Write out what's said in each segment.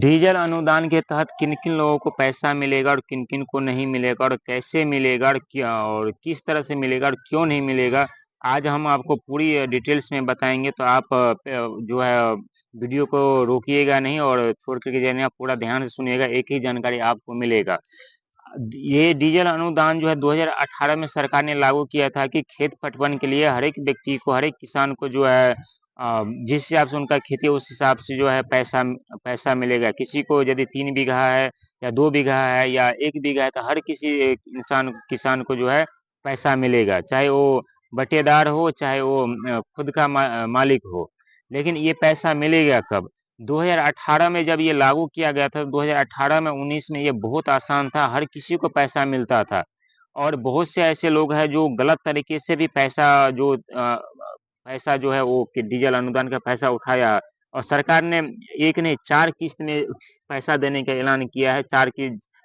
Diesel अनुदान के तहत किन-किन लोगों को पैसा मिलेगा और किन-किन को नहीं मिलेगा और कैसे मिलेगा और क्या और किस तरह से मिलेगा और क्यों नहीं मिलेगा, आज हम आपको पूरी डिटेल्स में बताएँगे। तो आप जो है वीडियो को रोकिएगा नहीं और छोड़ कर के जाइए, आप पूरा ध्यान से सुनिएगा, एक ही जानकारी आपको मिलेगा। ये डीजल अनुदान जो है 2018 में सरकार ने लागू किया था कि खेत पटवन के लिए हर एक व्यक्ति को, हर एक किसान को जो है जिस हिसाब से उनका खेती है उस हिसाब से जो है पैसा मिलेगा। किसी को यदि 3 बीघा है या 2 बीघा है या 1 बीघा है तो हर किसी एक किसान को जो है पैसा मिलेगा। चाहे वो बटेदार हो, चाहे वो खुद का मालिक हो। लेकिन ये पैसा मिलेगा कब? 2018 में जब ये लागू किया गया था, 2018 में 19 में ये बहुत आसान था, हर किसी को पैसा मिलता था। और बहुत से ऐसे लोग हैं जो गलत तरीके से भी पैसा जो है वो कि डीजल अनुदान का पैसा उठाया और सरकार ने 1 नहीं 4 किस्त में पैसा देने का ऐलान किया है,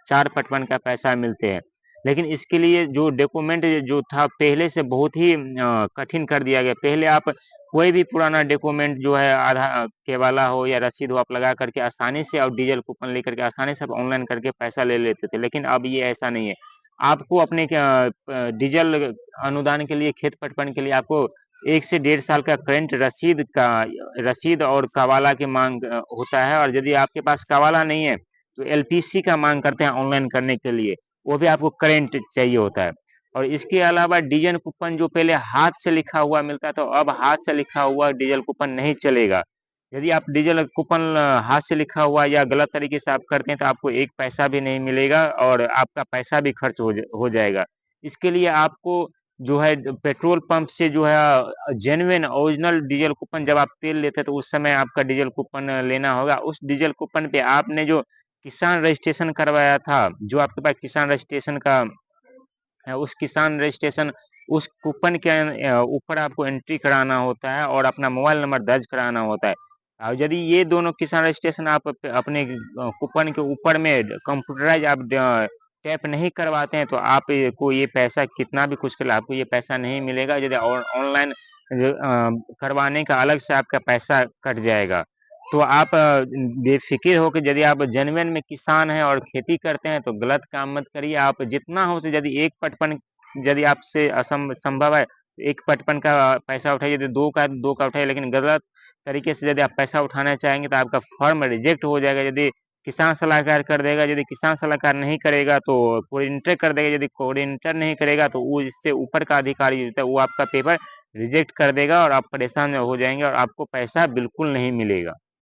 4 पटवन का पैसा मिलते हैं। लेकिन इसके लिए जो डॉक्यूमेंट जो था पहले से बहुत ही कठिन कर दिया गया। पहले आप कोई भी पुराना डॉक्यूमेंट जो है आधार के वाला हो या रसीद हो, आप लगा करके आसानी से और डीजल कूपन लेकर के आसानी से आप ऑनलाइन करके पैसा ले लेते थे। लेकिन अब ये ऐसा नहीं है। आपको अपने डीजल अनुदान के लिए, खेत पटवन के लिए आपको 1 से डेढ़ साल का करंट रसीद और कवाला की माँग होता है। और यदि आपके पास कवाला नहीं है, तो एलपीसी का माँग करते हैं ऑनलाइन करने के लिए, वो भी आपको करंट चाहिए होता है। और इसके अलावा डीजल कूपन जो पहले हाथ से लिखा हुआ मिलता था, अब हाथ से लिखा हुआ डीजल कूपन नहीं चलेगा। यदि आप डीजल कूपन हाथ से लिखा हुआ या गलत तरीके से आप करते हैं, तो आपको 1 पैसा भी नहीं मिलेगा और आपका पैसा भी खर्च हो जाएगा। इसके लिए आपको जो है पेट्रोल पंप से जो है जेन्युइन ओरिजिनल डीजल कूपन, जब आप तेल लेते हैं तो उस समय आपका डीजल कूपन लेना होगा। उस डीजल कूपन पे आपने जो किसान रजिस्ट्रेशन करवाया था, जो आपके पास किसान रजिस्ट्रेशन का उस किसान रजिस्ट्रेशन उस कूपन के ऊपर आपको एंट्री कराना होता है और अपना मोबाइल नंबर दर्ज कराना होता है। और यदि ये दोनों किसान रजिस्ट्रेशन आप अपने कूपन के ऊपर में कंप्यूटराइज आप टैप नहीं करवाते हैं, तो आप को ये पैसा कितना भी कुछ कर ले, आपको ये पैसा नहीं मिलेगा। यदि ऑनलाइन करवाने का अलग से आपका पैसा कट जाएगा। तो आप बेफ़िक्र होके, यदि आप जेनुइन में किसान हैं और खेती करते हैं, तो गलत काम मत करिए। आप जितना हो सके, यदि 1 पटवन यदि आपसे संभव है, 1 पटवन का पैसा उठाइए, यदि 2 का उठाइए। लेकिन गलत तरीके से यदि आप पैसा उठाना चाहेंगे, तो आपका फॉर्म रिजेक्ट हो जाएगा। यदि किसान सलाहकार कर देगा, यदि किसान सलाहकार नहीं करेगा, तो कोऑर्डिनेटर कर देगा। यदि कोऑर्डिनेटर नहीं करेगा, तो वो इससे ऊपर का अधिकारी होता है, वो आपका पेपर रिजेक्ट कर देगा और आप परेशान हो जाएँगे और आपको पैसा बिल्कुल नहीं मिलेगा।